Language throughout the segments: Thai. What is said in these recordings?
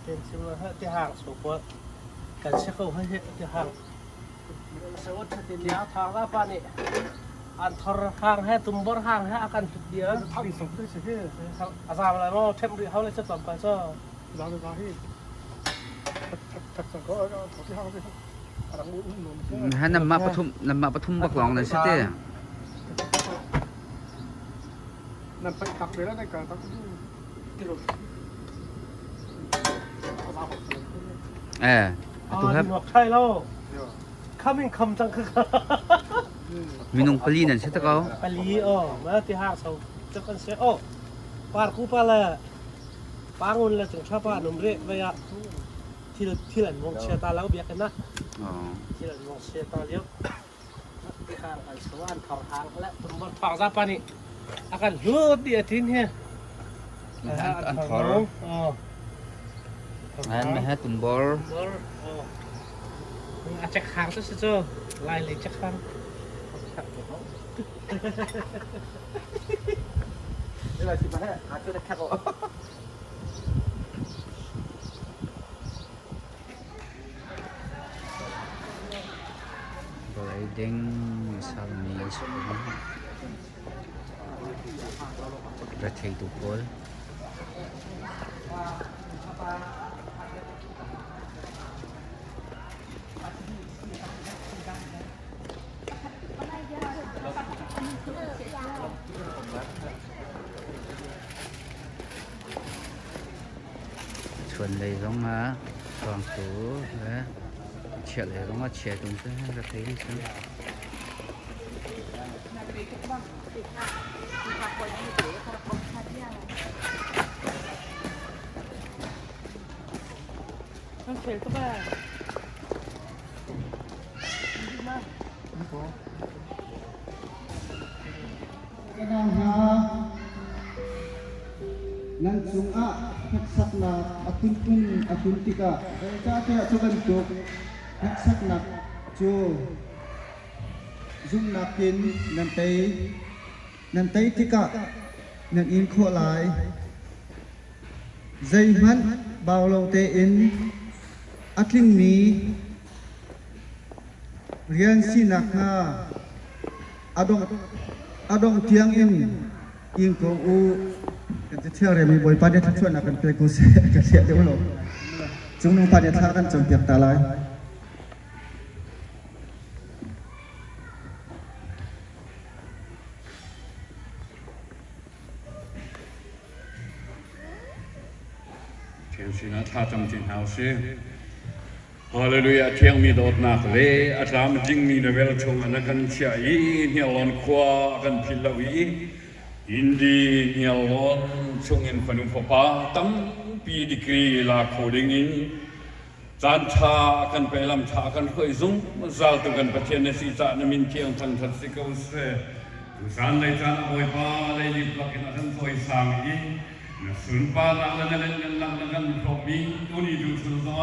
เป็นสิ่งที่ห่างสุขว่าการเช็คเขาให้ที่ห่างสวัสดิ์ที่ยาวทางละปานี่อันทรห่างให้ตุ้มบอห่างให้อาการจุดเดียวทำอีกสองที่สิ่งที่อาซาอะไรว่าเทมริเขาเลยจะต่ำไปซะร้านร้านที่ทักษะก็ที่ห่างที่ฮะนำมาปทุมบักหลองนั่นใช่ไหมนั่นไปตักเลยแล้วในการตักที่รถตัวครับใช่แล้วข้ามีคำจังคือมีนงปลีนั่นใช่ไหมเขาปลีมาที่ห้างเขาจะกันเสียปาร์คูปาละปางุนละจังชอบปาหนุ่มเร่ไปอะที่หลังมองเชียตาแล้วเบียกันนะที่หลังมองเชียตาเลี้ยวที่ห้างกันสว่านทางทางและตุ้มบอลทางซาปานี่อาการเลือดเดียดทิ้งเฮ้อันทอร์อันไม่ให้ตุนบอลอาจจะค้างซะเจ้าลายเลยจะค้างนี่แหละสิมาให้อาจจะได้แค่ก็Gliding misalnya semua berarti itu pol chuẩn lấy giống toàn số đấy chia lấy giống chia đúng thế là thấy đi xem không phải các bạn nan sunga haksakna atuntun atuntika cha te chukan tuk haksakna chu zum nakin nan tei tika nan in kho lai zai man bao lo te in atling mi rian sinak na adong tiang in ko uจะเที่ยวเรียนมีบอยปาเดียทักชวนกันไปกูเสียกันเสียเดี๋ยวหลงจุงนุ่งปาเดียท่ากันจงเก็บตาลายเทียนสินะท่าจำจินเฮาเสียฮาเลลูยาเทียงมีโดดนักเลยอาจารย์จิงมีในเวลชงอันกันเชียอีเฮียลอนควากันพิลาวีอินดีเนียลอนชงเงินฟันุปปาตั้งปีดีกรีลาโคดิงินจานชากันไปลำชากันเคยซุ่มซาลตุกันประเทศในสีจ่ามินเทียงทันทัศน์ก็เสียทุสานในจานบอยปาได้ลิบลักนันถอยสามอีนัสุนปานักเล่นเงินนักเงินพรมีตุนีดูสุดสัว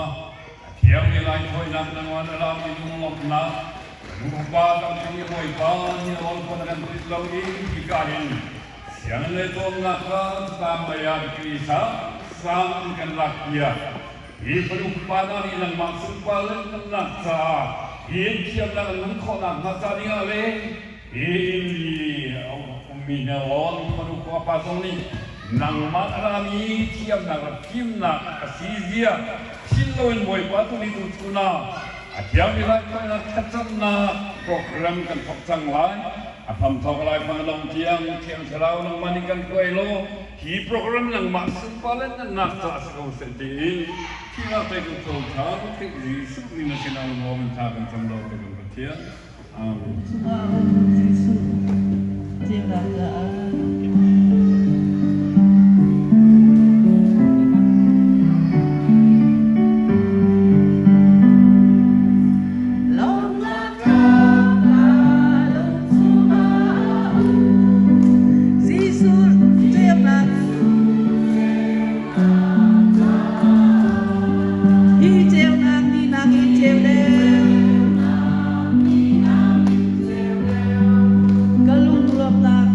เทียงในลายถอยนักนักวันรามีดุงลบนานุปาตั้งที่บอยปาเนี่ยวันคนกันติดลวีที่การินyang letom nakal sambayan kisah sangkan rakyat di perumpamaan yang maksud paling naksa ini siap nak konak naksa dingale ini minalon perupa pasong ni nang makrami siap nak kim nak kasizia siloin boy patu ni tutuna atiam nilai nak kacana program kan paksang lain apam tolai pangalong tiang serau nang manikan kuelo hi program nang maksud paling nak tak sekau sentin kita tegur tolong ke Yesus ni nasional momen takan sambil tegur bertiang Kalung lop tak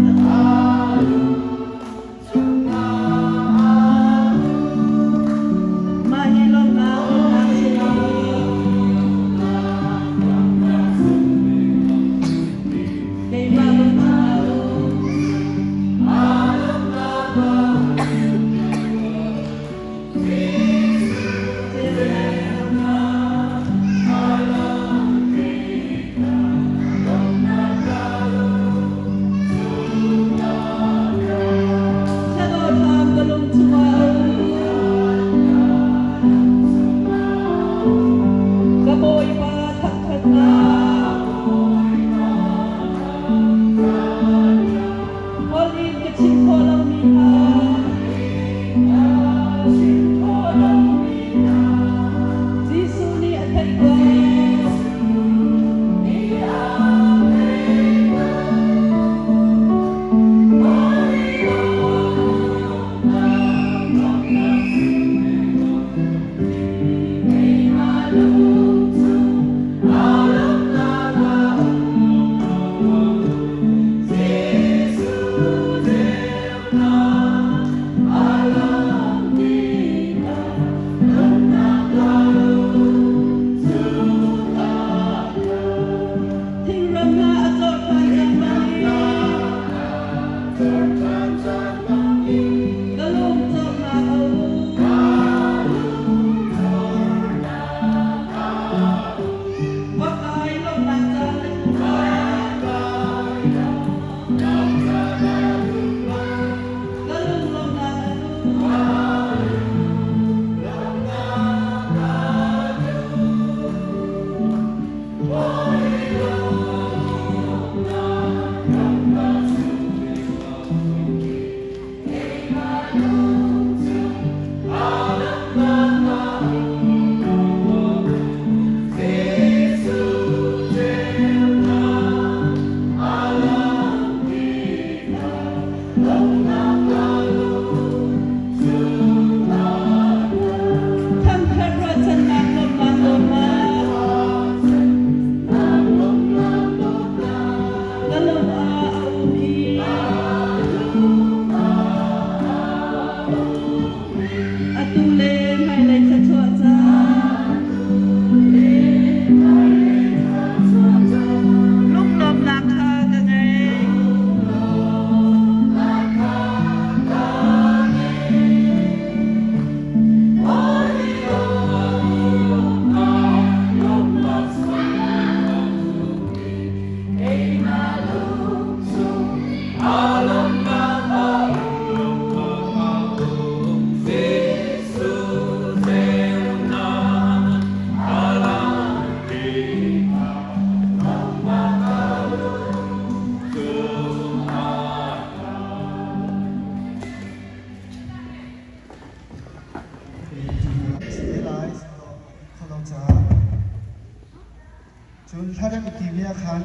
จุนถ้าได้อีกทีเนี่ยคัน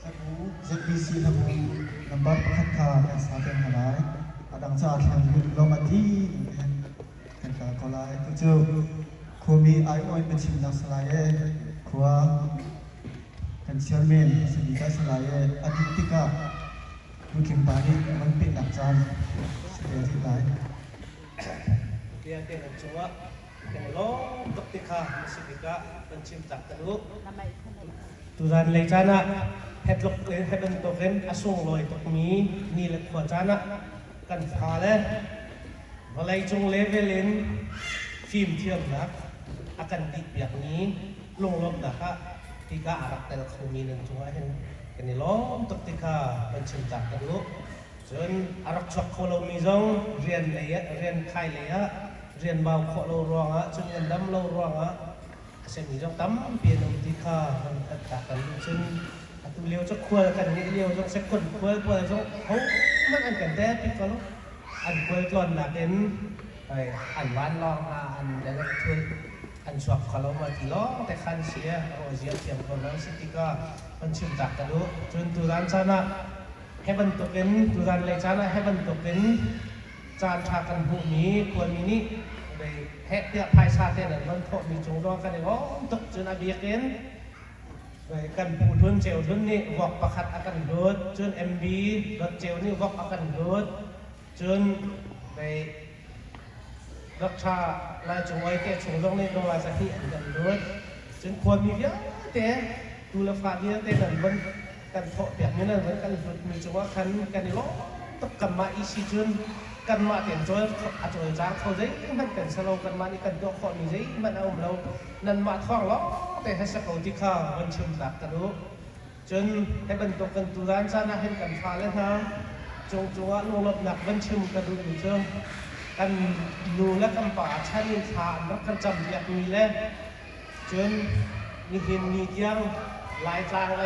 สักหู ZBC นะผมนับบัตรคัดคาเนี่ยสาเป็นอะไรดังจากแข่งยุนลงมาที่กันกาก็ไล่ก็เจอคูมีไอโอเป็นชิมนักสลายขวากันเชียร์เมนสนิทสลายอดีติกาผู้เข่งบาลีมันเป็นหลักจานเสียที่ไหน dia dia cuma kalau ketika musibika pencipta teruk Tuhan lecana headlock heaven token asung loy tok mi ni le khwachana kan phale balai chung levelin film thiam nak akan di biak ni longlom dah tiga arak tel khumi nan chunga hen kani lom ketika pencipta teruk jun arak chok kholo mi jong rian leya rian khai leya rian bao kho lo rong a chun yan dam lo rong a se mi jong tam pian om ti kha han ta kan chun atu leo chok khwa kan ni leo jong se kon khwa khwa jong ho man an kan te pi ko lo an khwa klon na ken ai an wan long a an da thun an chok kho lo ma ti lo te khan sia o zia tiam ko lo si ti ka pan chim tak ka lo chun tu ran chana heaven token tu ran le chana heaven token จานชากันหูนี้ควรมีนี่ในแฮะเตียภายชาเตียนั่นมันพอมีจงรอกันในห้องตกจนอาเบียเกนในกันปูทุนเจลทุนนี่วอกประคัดอากันโดดจนMBรถเจลนี่วอกอากันโดดจนในรักชาลายจงไว้แก่ชงลงในตัวสถิอันกันโดดจนควรมีเยอะแต่ดูแลฟ้าเยอะแต่นั่นมันกันเพาะแบบนี้นั่นมันกันมีจงว่าคันกันในล้อตกกันมาอีสิจนกันมาเตียนจอยอาจจะจ้างเขาได้มันเป็นสโลกันมานี่กันตัวคนนี่ได้มันเอาเรานั่นมาท่องล้อแต่ให้สักคนที่ข้ามันชิมหลักกันรู้จนให้บรรทุกกันตุลานซานะเห็นกันฟ้าแล้วนะจงจัวลงรถหนักมันชิมกันดูอยู่เชิงกันดูและกันป่าชั้นนิทานแล้วกันจำอยากมีแล้วจนมีเห็นมีเที่ยงหลายจางอะไร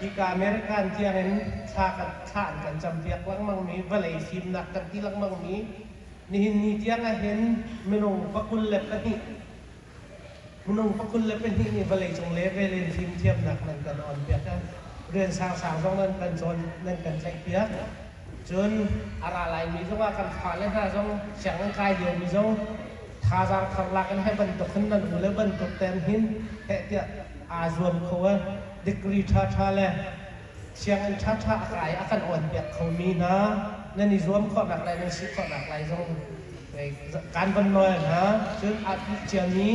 ที่การอเมริกันที่เห็นชากันข้านกันจำเรียกลังมังมีวลัยฟิล์มนักกันที่ลังมังมีนี่ที่เห็นมนุษย์พักคุณเล็บกันนี่มนุษย์พักคุณเล็บเป็นที่นี่วลัยจงเล็บเวลินฟิล์มเทียมหนักนั่นกันอ่อนเปียกกันเรียนสาวๆต้องนั่นกันจนนั่นกันใช้เปียกจนอะไรมีจังว่ากันผ่านแล้วถ้าจงเสียงกายเดียวมีจงท่าจางขับลักกันให้บรรทุกขึ้นนั่นหรือบรรทุกเต็มหินแค่เดียอาจรวมเขาว่าดีกรีท่าเลยเชียงอันท่าอะไรอาการอ่อนเปียกเขามีนะนั่นนี่รวมข้อหนักอะไรนั่นสิข้อหนักอะไรตรงการบรรลอยนะจนอาทิตย์เชียงนี้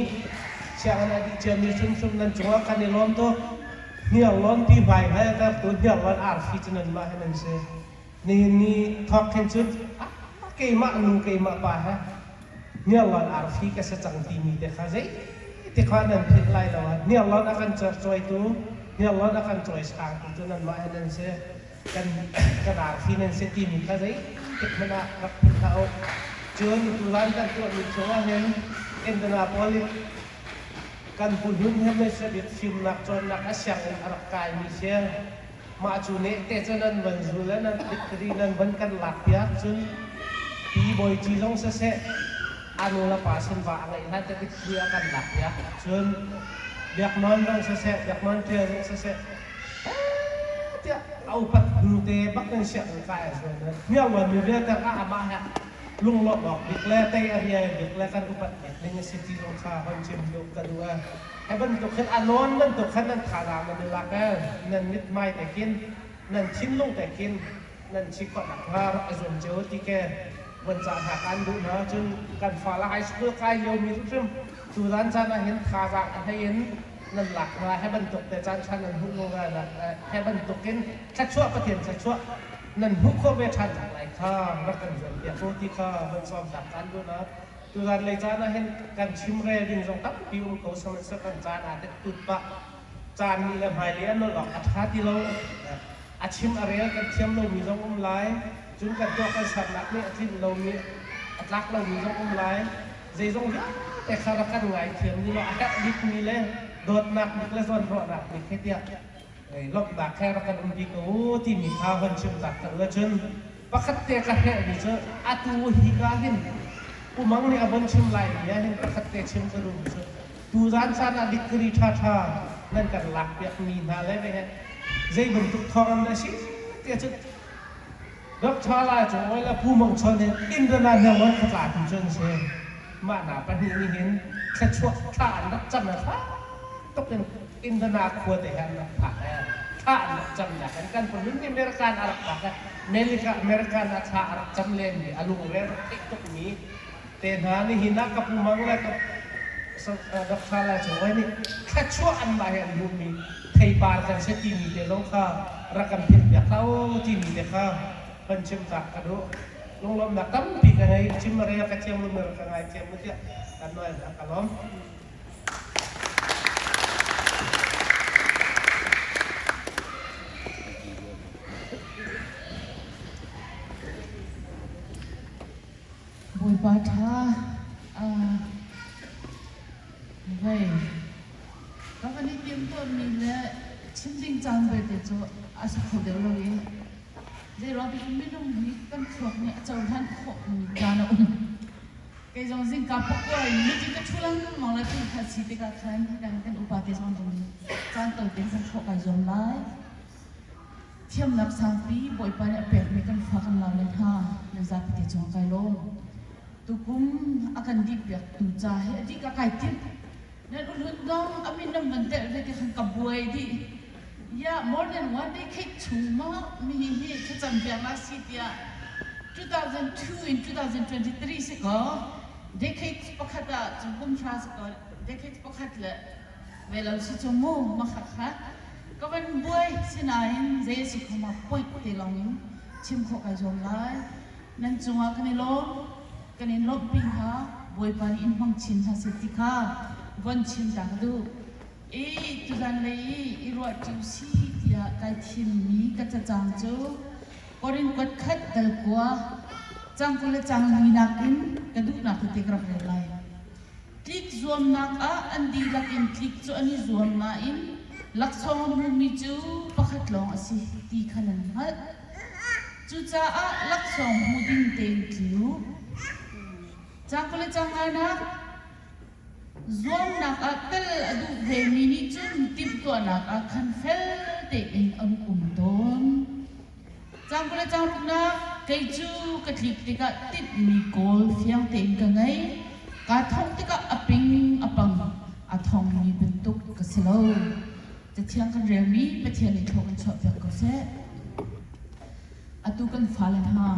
เชียงอันอาทิตย์เชียงนี้ชุ่มนั่นจังว่าการในล้อมตัวเนี่ยล้อมที่ใบให้แต่ตัวเนี่ยล้อมอาร์ฟิจนั่นมาให้นั่นเสียนี่ทอกเห็นชุดเกี่ยมากนุ่งเกี่ยมากไปฮะเนี่ยล้อมอาร์ฟิก็จะจังทีมีแต่ข้าใจที่ข้านั้นผิดไรแล้วเนี่ยล้อมอาการจะช่วยตัวเนี่ยเราได้การช่วยสร้างจนนั้นมาให้นั่นเสียกันกระดาษฟินแลนซ์ทีมีก็ได้ติดมันรักเขาจนตุลากันตัวมีชัวร์เห็นเอ็นดนาโพลิกันพูดถึงให้ไม่เสียดิฟิล์มนักจนนักอาชีพอันรักกายมีเสียมาจูเนตเตจนั้นวันจุลนั้นดิกรีนั้นวันกันหลักยากจนปีบอยจีลงเสียอนุลาปัสสันว่าอะไรนั่นจะดิกรีกันหลักยากจนเบียกมันต้องเสียเบียกมันเทียนเสียเจ้าเอาปัดดูเตะบักกันเสียงกายส่วนนั้นเนี่ยวันนี้เรื่องแต่อาบ้าฮะลุงหลอกบอกดิกแล้วเตะอะไรดิกแล้วกันอุปัติเหตุในสิทธิลงคาคนชิมดูกันดูว่าให้บรรทุกขึ้นอานนท์บรรทุกขึ้นนั่นขาดามันดูรักกันนั่นนิดไม่แต่กินนั่นชิ้นลงแต่กินนั่นชิคก็หนักว่าส่วนเจ้าที่แกวันจันทร์หาการดูนะจนการฝ่าละไฮสคูลกายเยอะมีทุกเรื่องสุดท้ายฉันเห็นขาดาให้เห็นนั่นหลักมาให้บรรทุกแต่จานฉันนั่นหุบลงมาละให้บรรทุกกินชัดชั่วประเทศชัดชั่วนั่นหุบข้อเวชันจากไหนข้ารักกันจนเดียวพวกที่ข้ามันซ้อมดักกันด้วยนะสุดท้ายเลยจานเห็นการชิมเรดิงตรงตับพิวเขาสมัยสักการจานอาจจะตุดปะจานมีละหายเลี้ยนนั่นหรอกอัฐาที่เราอาชิมอะไรกันเทียมเรามีต้องอุ้มไล่จุนกันตัวกันสับหลักเนี่ยที่เรามีอัตลักษณ์เรามีต้องอุ้มไล่ใจต้องเยอะแต่ข้ารักกันไงเทียมนี่เราอาจจะดิบมีเลยโดดหนักดิบและส่วนรอดหนักดิบแค่เดียวลบดักแค่รักกันอุ้มดีกูที่มีข้าวคนชิมดักกันเลยจนประคัตเตะกันแค่นี้เจออาตูฮิกาเห็นอุมังเนี่ยบนชิมไหลเนี่ยเห็นประคัตเตะชิมกระดูกเจอ tu ran sana dikri tha nan kan lak yak mi na le ve zai bentuk thong na si dia chu dok thala chu oi la pu mong chon ne indana na wan khat la chen se ma na pa ni ni hin khat chua tha na cham na tha toเป็นindana khwa te han na pha tha na cham na kan pun ni American Arab pha American na tha Arab cham le ni alu re tik tok ni te na ni hin na ka pu mang la ka dok thala chu oi ni khat chua an ma he lu mi thai bar kan se ti ni te lo kha ra kan phit ya khao ti ni te kha pan chim ta ka do long lom na kam pi ka hai chim re ka chem lu mer ka ngai chem mu tia kan noi na ka lom bồi ba tha vậy các anh đi tiêm tôi mình là chim tinh trang về để cho áp dụng đều rồi đây là cái mình đồng ý căn thuộc nhẹ châu than khổ ra nó cái dòng sinh cặp bốc rồi mình chỉ có chú lăng mong là cái thật sự cái khán đang cái upa cái dòng đồng trang tới tiếng sản khổ cái dòng lái thiêm nạp sang phí bồi ba nhẹ bẹt mình căn phá căn nào lên ha nên ra cái dòng cái lông tu kum akan dipyak tu jahe di ka kaitin nan ulun dong amin nam bante ve ke khan kabuai di ya more than one decade chuma mi hi khacham pya ma si tia 2002 in 2023 se ko decade pakhata chum trans ko decade pakhat le velam si chumu ma kha kha ka ban buai sinain je si khoma point te long chim kho ka jom lai nan chunga kani lo kanin lop ping ha boy pan in hong chin ha seti kha von chin ta du e tu dan le i ro chu si ya kai thim mi ka cha chang chu korin kot khat dal kwa chang ko le chang mi na kin ka du na ku te kra re lai klik zoom na a an di lak in klik chu ani zoom na in lak song mu mi chu pakhat long asi ti khanan ha chu cha a lak song mu ding ten tlu chang ko le chang ana zom nak atel adu ve mini chun tip to nak a khan fel te in an don chang ko le chang na kai chu ka thlik te ka tip mi kol fiang te ka ngai ka thong te ka aping apang a thong mi bentuk ka selo te thiang kan re mi pe thian ni thok kan chop yak ko se atu kan falen ha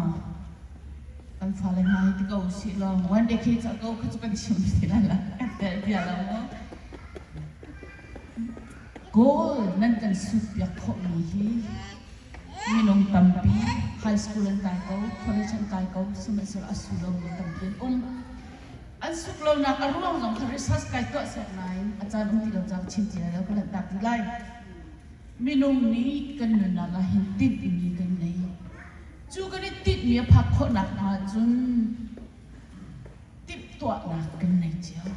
kan falen ha ti ko si lo one decade ago ka chu kan chim sila la te dia la mo goal nan kan su yak kho mi hi mi nong tampi high school an kai ko college an kai ko semester asulo mi tampi an suklo na ka ruang jong ka research kai to sa nai achan ti lo jang chin ti la ko la tak ti lai mi nong ni kan na la hin ti ni kan nei chu kan ni ti mi phak kho nak ma chun tip to na kan nei chiao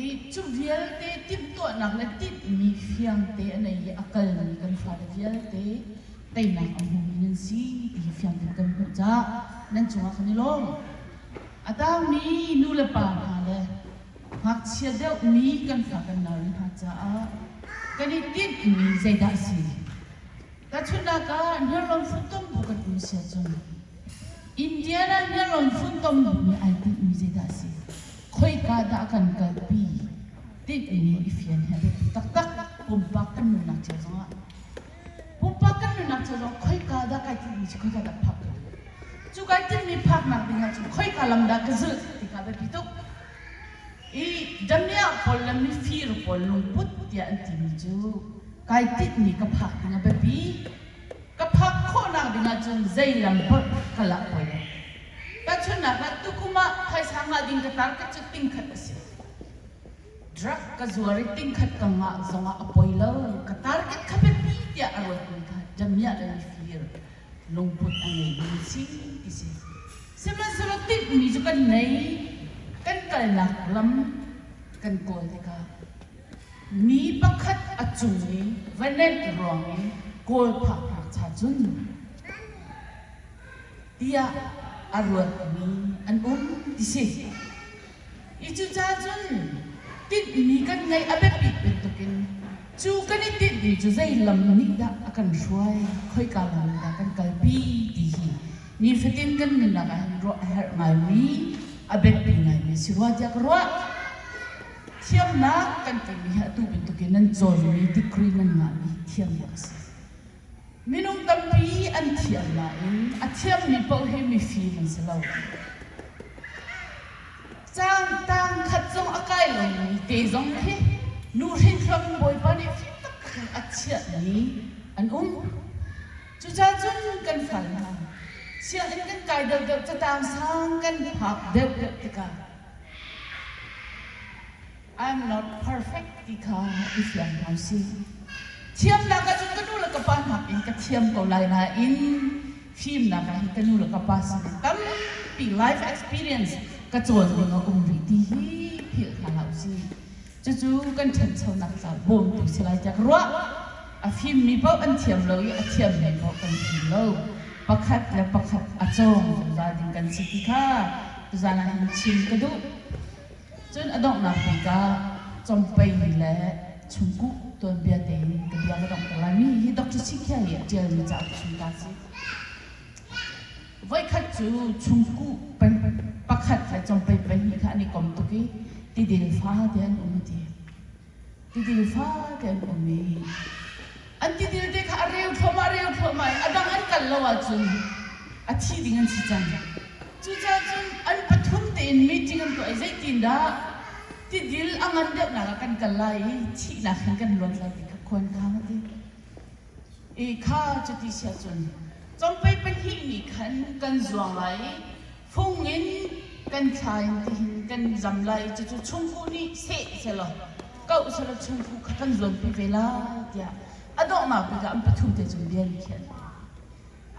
e chu vial te tip to nak la tip mi fiang te nei akal ni kan fa vial te tai na ang nin si ti fiang te kan ko ja nan chunga kan ni long ata mi nu le pa ha le hak chia de mi kan fa kan na ha cha a kan ni tip mi zai da si ta chuna ka nyaron futom bu kan mi sia chun India na nyaron futom bu mi ai tip mi zai da si khoi ka da kan ka pi tip mi ifian ha tak tak pumpak kan nu nak cha zonga pumpak kan nu nak cha zong khoi ka da ka tip mi khoi ka da phak chu ka tip mi phak nak dinga chu khoi ka lam da ka zu ti ka da pitok e damya pol lam mi fir pol lung put ya anti mi chu kai tip mi ka phak dinga ba pi ka phak kho nak dinga chun zai lam pot kala pol ta chuna ka tukuma khai sanga ding ka tar ka chu ting khat ase drug ka zuari ting khat ka nga zonga apoi lo ka tar ka khabe pi ya arot ni ka damya la mi fir lung put angai ni si ise sema solo tip mi chu kan nei kan kal nak lam kan kol te ka mi pakhat achungi vanet rongi kol phak phak cha chun tia arwat mi an ti se ichu cha chun ติดมีกันไงอาเบปิดเป็นตัวกินจูกันนี่ติดดีจูใจลำนิดากันช่วยค่อยการลำดากันกัลปีดีนี่ฟิตินกันนี่นะกันรอเฮร์ไงมีอาเบปิไงมีสิว่าจะกรัวเทียมนักกันเป็นมีหาตัวเป็นตัวกินนั่นจอยมีดิกรีนั่นงานมีเทียมอย่างสิมินุ่งตั้มปีอันเทียมนะอันเทียมมีเป้าให้มีฟีมันสลาวจางตังขัดจงอากาศลงมีเตจงเฮนูรินคำบอยปานี่ฟิตักอัดเชียนี้อันจุจ้าจุนกันฝันฮะเชียอินกันไก่เด็กๆจะตามสร้างกันผักเด็กๆกัน I'm not perfect ที่ข้าอิสลามเอาสิเทียมนักจุนกันดูแลกับปานหักอินกับเทียมกับไลนาอินฟิล์มนักกันดูแลกับปาสิตั้มปี life experience กระจวนเป็นองค์วิธีเพียรหาเอาสิจู่ๆกันฉันชาวนักสาวบ่มตุสิไลจากรัวอาฟิมมีเป้าอันเทียมเลยอาเทียมมีเป้าอันฟิมเลยประคัดและประคัดอาจงจะดิ้งกันสิที่ข้าจะนั่งชิมกระดูจนอดองนับปีกาจมไปและชุงกุตัวเบียดเองกับเบียกระดองตะลามีที่ดอกจิเขียเจอมีจากชุงกาสิไว้ขัดจู่ชุงกุเป็นประคัดและจมไปเป็นที่ข้านี่กลมตุกี้ที่ดินฟ้าเดินดีที่ดินฟ้าเดินมีอันที่ดินเด็กข้าเรียวทั่วมาอดังอันกันละว่าจุนอาทิตย์งั้นสิจังจู่จ้าจุนอันปฐมเต็นมีจริงกันตัวไอ้ใจตินดาที่ดินอันเด็กนักกันไล่ที่นักกันล้วนไล่ที่คนข้ามาดิข้าจะที่เสียจุนจมไปเป็นที่นี่กันจวงไหลฟงเงินกันชายที่กันจำไรจะชงกูนี่เสียหรอก็อุตส่าห์ชงกูกันจวนไปเวลาเดียอดอกมาไปกับอันประทุมแต่จนเบียนเขียน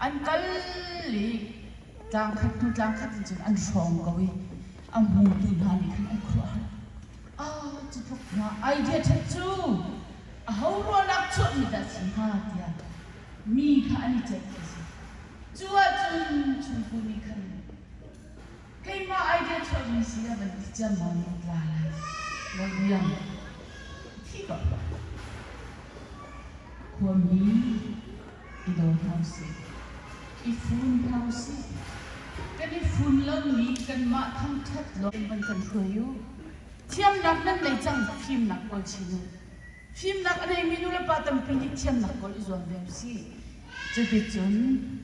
อันกัลลีจางขัดจนอันชองก็วิอันหูดูนานี่ขันอันครัวจะพบมาไอเดียชัดจูเขารัวนักชดมีแต่สิหาเดียมีขันเจ็บจัวจนชงกูนี่ขันใครมาไอเดียชอบมีเสียบันที่จะมองลาลอยเรื่องที่ก็ความนี้อีโดนเท้าสิอีฝุ่นเท้าสิกันอีฝุ่นเริ่มมีกันมาทั้งทัดลอยมันกันเคยอยู่เทียมนักนั่นในจังฟิล์มนักกอลชิโนฟิล์มนักอะไรไม่รู้เลยป้าตั้มเป็นเทียมนักกอลอีส่วนเดิมสิจะไปจน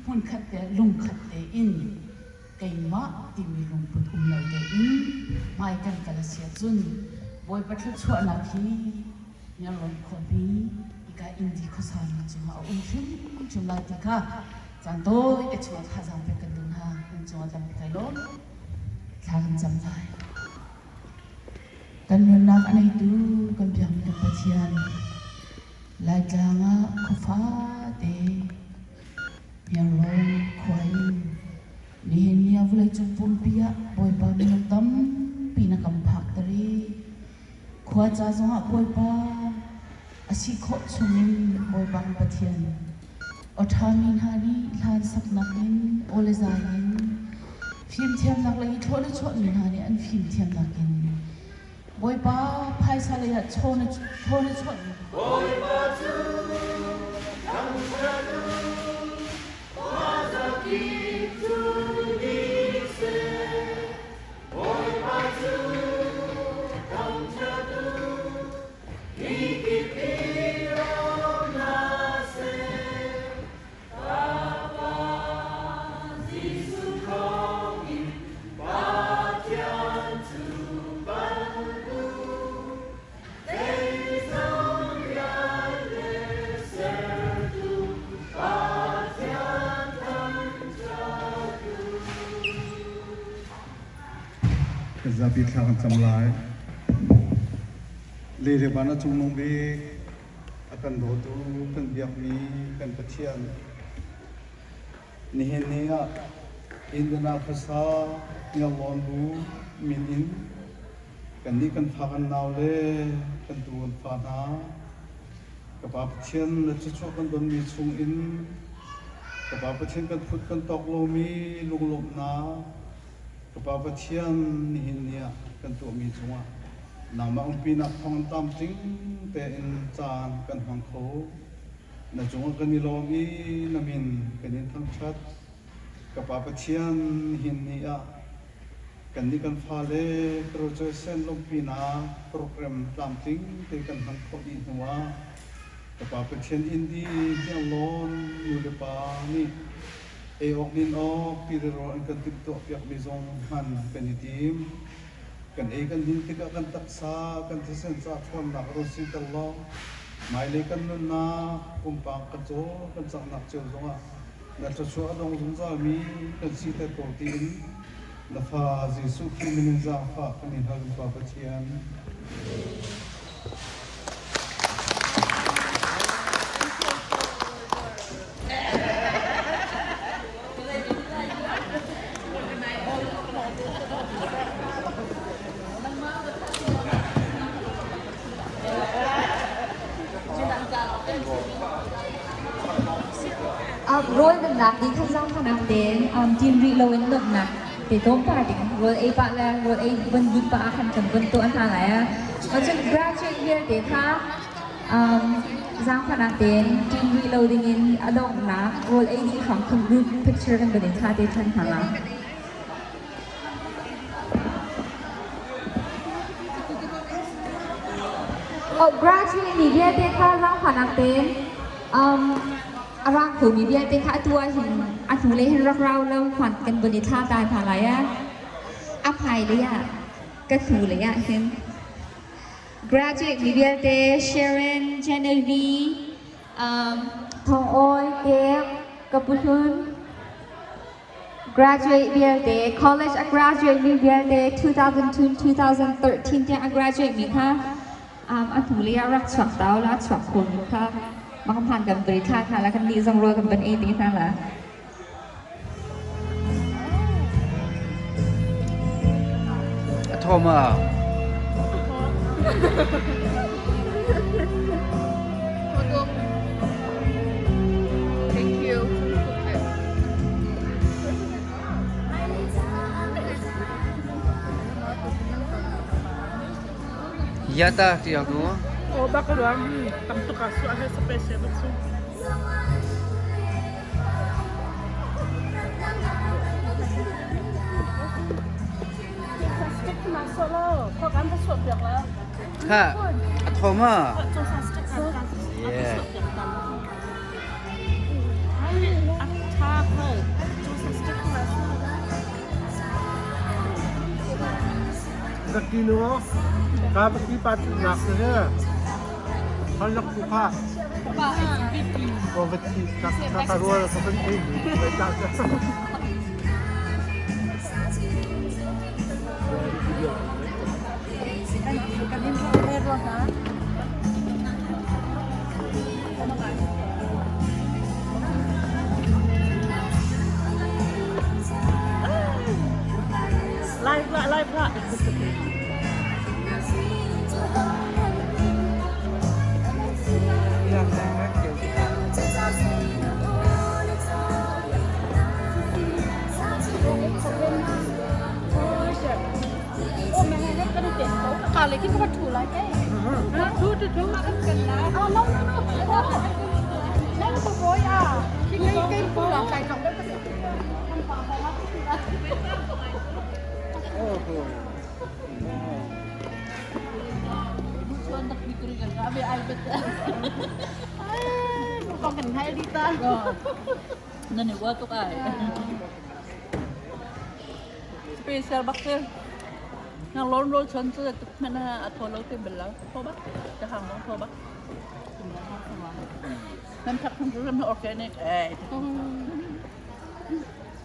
หุ่นขัดแต่ลุงขัดแต่อินไก่มาที่มีลงปุ่นเราแต่อินไม่กันกระเสียจุนบอยประทัดชั่วนาทีเนี่ยลงขบีอีกาอินดีข้อสารจุมาอุ้มชุมลาติค่ะจันโตเอชวัดข้าจังไปกันดุนฮะเป็นจังหวัดจังไปล้มทางจำได้กันเงินนักอันนี้ดูกันเพียงแต่ปัจจัยลายจางอ่ะขฟ้าเตยังลงควายนี่เนี่ยเวลาจุ่มปุ่มปีอะบอยปามีน้ำตั้มปีนักกำพักตรีขวาจ้าสงะบอยปาอาศิโคชุมินบอยบังปะเทียนอทามินฮานีลานสักนักนินโอเลซานินฟิล์มเทียมนักเลยโชว์ได้โชว์มินฮานีอันฟิล์มเทียมนักกินบอยปาพายสาเลยโชว์ได้โชว์บอยปาจูทังชาดูมาจากกิจูดีเซบอยปาจูทังชาดูอีกิปิโรนาเซปาปาซิสุคองอิปาเทียนจูบันดูเตซองยาเลเซดูปาเทียนทันจาดูก็จะพิจารณาจำลายเรื่องบ้านจุ่มนงเบกกันโดดูกันเบียกมีกันปะเทียนนี่เห็นเนี่ยอินเดียนาภาษาเนี่ยลอนดูมินอินกันนี่กันพากันนาวเล่กันดูกันฟานากับปะเทียนจะชอบกันโดนมีชุงอินกับปะเทียนกันพุดกันตอกโลมีลุงลมนากับปะเทียนนี่เห็นเนี่ยกันตัวมีชุงอ่ะ นางมาอุ้มปีนักพองตามจริงแต่อินจานกันหังโคน่าจงกันนิลมีนามินกันอินทั้งชัดกับปาปเชียนหินนี่อะกันนี่กันฟาเลโปรเจกต์เซนลงปีนาโปรแกรมตามจริงแต่กันหังโคอีนัวกับปาปเชียนอินดีที่อัลลอฮ์อยู่ในป่านี่เอออกนินออกปีเรออันกันติดตัวอยากมีทรงหันเป็นทีมกันเอกันหินติกกันตักษากันที่เส้นสาคนหนักรุสิตลอดหมายเลกันนั่นนาคุมปังกันโจกันสักหนักเจ้าทรงอ่ะนัทชัวดงสงสารมีกันสิแต่ตัวตีนนัฟาจิสุขีมินิจาฟ้ากันอินฮัลปาปเชียน Rồi mình nạp đi tham gia khả năng đến team reload lực nạp để tốn cả đỉnh rồi ấy bạn là rồi ấy vẫn đi ba khăn cần vẫn tốn thà lại á và trên graduate year để tha giang khả năng đến team reloading in adong nạp rồi ấy đi khoảng không group pictureกันเป็นท่าเดชันค่ะล่ะgraduate มีเดียเดท่าgiang khả năng đếnร่างคือมีเดียเต็งค่ะตัวเห็นอันหูเลยเห็นเราแล้วขวัญกันบนท่าตายผ่านอะไรอ่ะอภัยเลยอ่ะกระถูเลยอ่ะเห็น graduate media day Sharon Genevieve ทองโอยเกฟกับปุถุน graduate media day college graduate media day 2002-2013 เนี่ย graduate มีค่ะอันหูเลยรักฉบับเต้าและฉบับคนค่ะมาคำผ่านกันบริษัทค่ะแล้วกันดีจังรวยกันเป็นเอดีนั่นแหละโทรมายาตาที่อยากรู้ Oh, baka lang tamto kaso ano sa special so. Stick na solo. Kok anda suot ya lah. Ha,โทรมา So sa stick na. Yeah. Ay, attack her. So sa stick na solo. Zakino. Kapag ipatin na niya. Halak ko ka. Poverty. Kakaruha na sa kanil. May tasa. Kanin mo meron ha? Live lah, live lah. Kali kita berdua lagi. Thu. Oh no. Nó có bối à. Cái phụ làm tài trọng đấy. Xuân đặc biệt gần ra về ai biết. Con cần hay đi ta. Nên này qua tụi ai. Special bakter. Ngang lon roll chân chứ mình là thua lâu tiền bẩn lắm, thua bắc,จะhàng món thua bắc, nên chắc khôngรู้มัน organic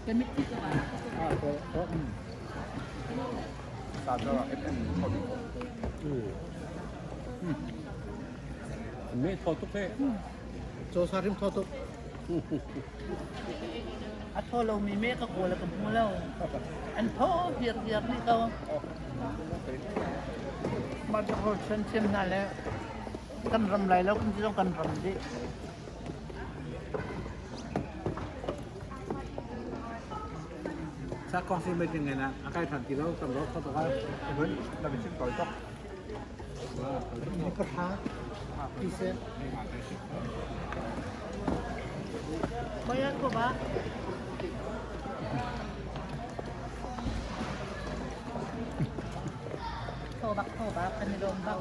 เป็นมิตรที่จะมาสามแล้วเอ็มเขาดีไม่ทอตุกเพ่โจซาริมทอตุกอัดทอเรามีเมฆก็กลัวแล้วกับหัวเราอันท้อเหียดนี่ก็มาจะพอเช่นนั่นแล้วกันรำไรแล้วคุณจะต้องกันรำดิ sa confirm din nga na akay tan kilo kam ro ko to kaเฮ้ยเราไปชิมก่อยต๊อก กระทะพิเศษไม่ยันกูบ้าโทบักเป็นโดมบัก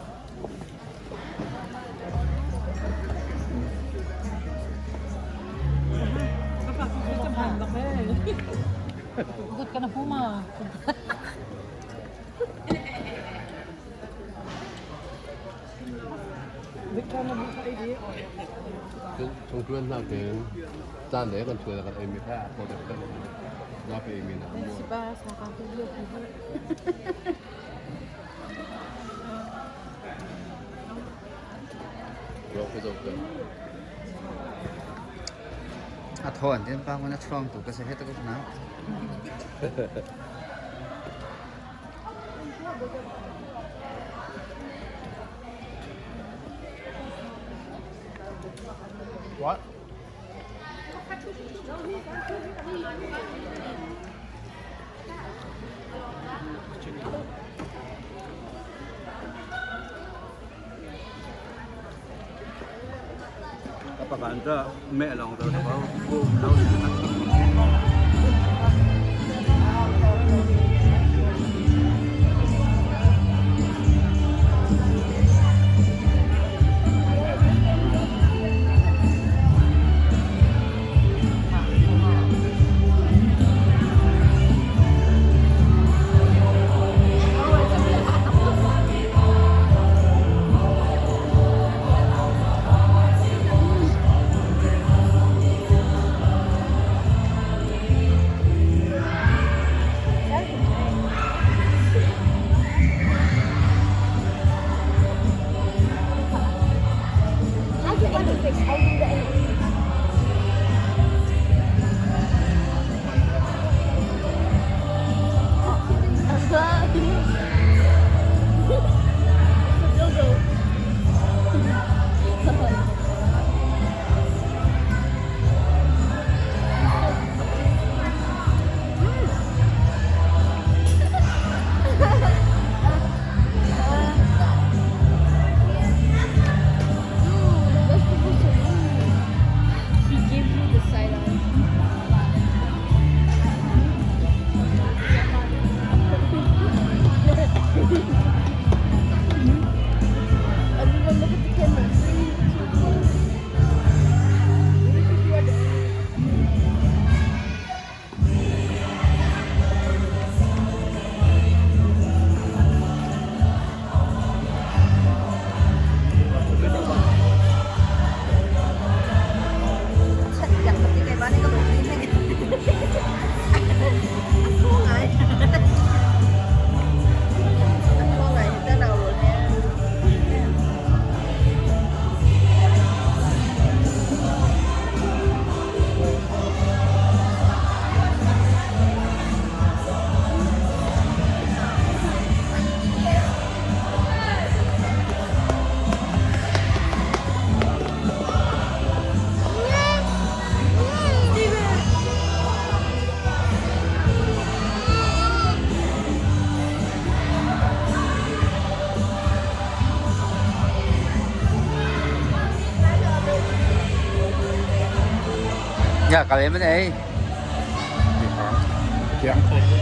ก็ปักที่จะผ่านบักแม่กุดกันนะผู้มาtrong chuyên là cái gian đấy còn chưa là còn em khác có được cân ra về mình là mua rồi cái dầu cần thôi anh ba con nó trong tủ cái xe hết tất cả nào what apakah anda mẹ lòng rồi có cô lâu ya kalian mana eh tiếng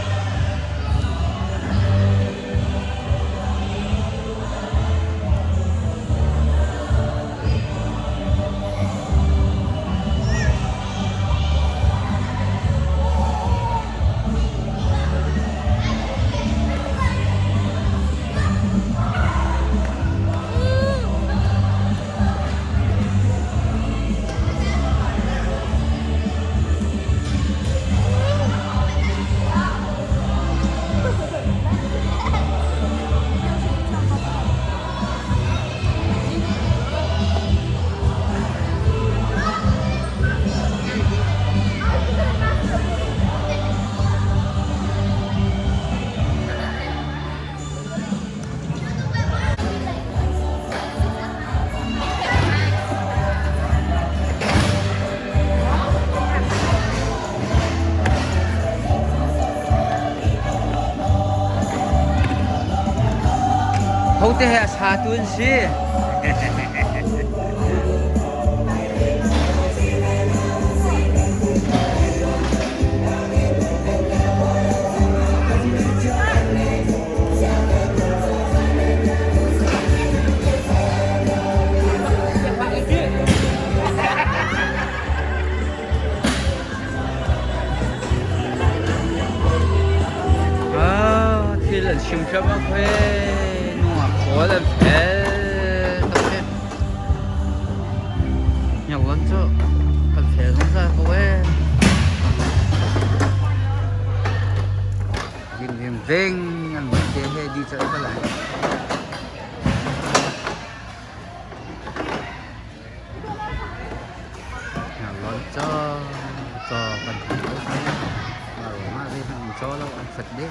hậu thế hệ xa tuôn xí thì là chim chóc mà quê nua khó là phải tập phim nhà quán chỗ tập phim không ra quê dinh dinh ăn một cái hay đi chơi cái lại nhà quán cho cần phải mà đi thằng cho lâu ăn phật đấy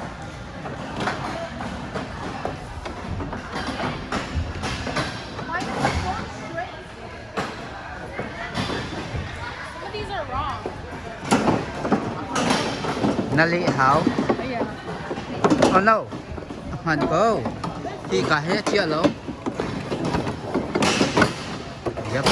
Nali how? Oh no, man go. He got hit yellow. Yep.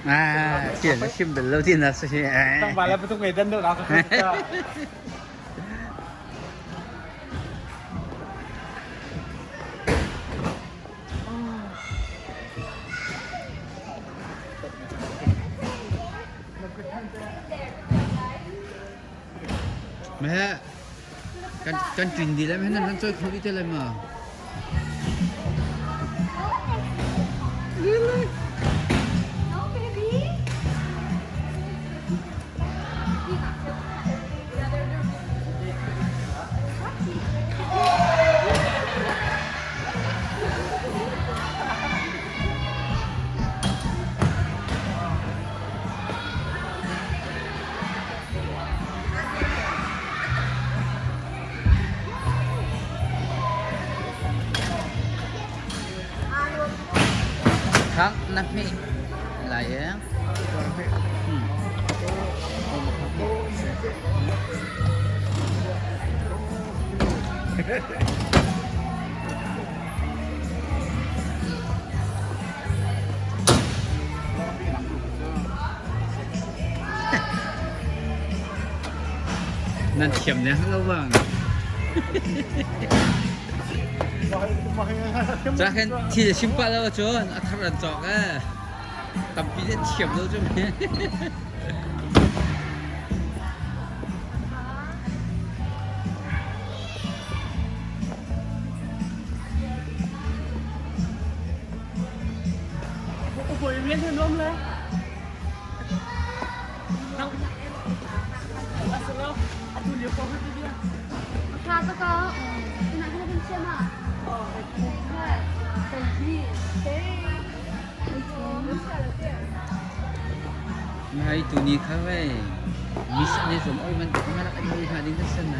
À, chuyển nó chim đến lâu tiên là sao chứ? Không phải là tôi người dân đâu đó. Mẹ, căn chuyện gì đấy mẹ nó chơi không đi chơi lại mà. Really? No, baby. Khắc nắp mi lại á. Nên chìm này lâu vàng. Chắc hẳn thì chim pa lâu chứ, thằng lần chọn á, tầm bí đến chìm lâu chứ mẹ. Ủa, miếng thêm lông lên. Không. Asal aku lihat kau tu dia. Kata kau, nak kena pencet mak. Oh, Ngay tu ni kau miss ni semua orang tu mana kan boleh hadir di sana.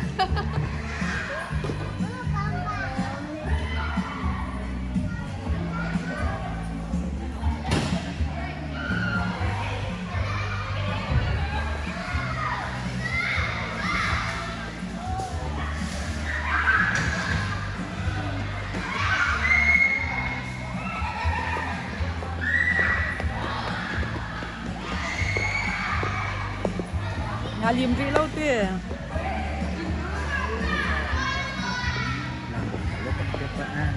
ngalim ri lo te Nah, bukan lo pakai apaan?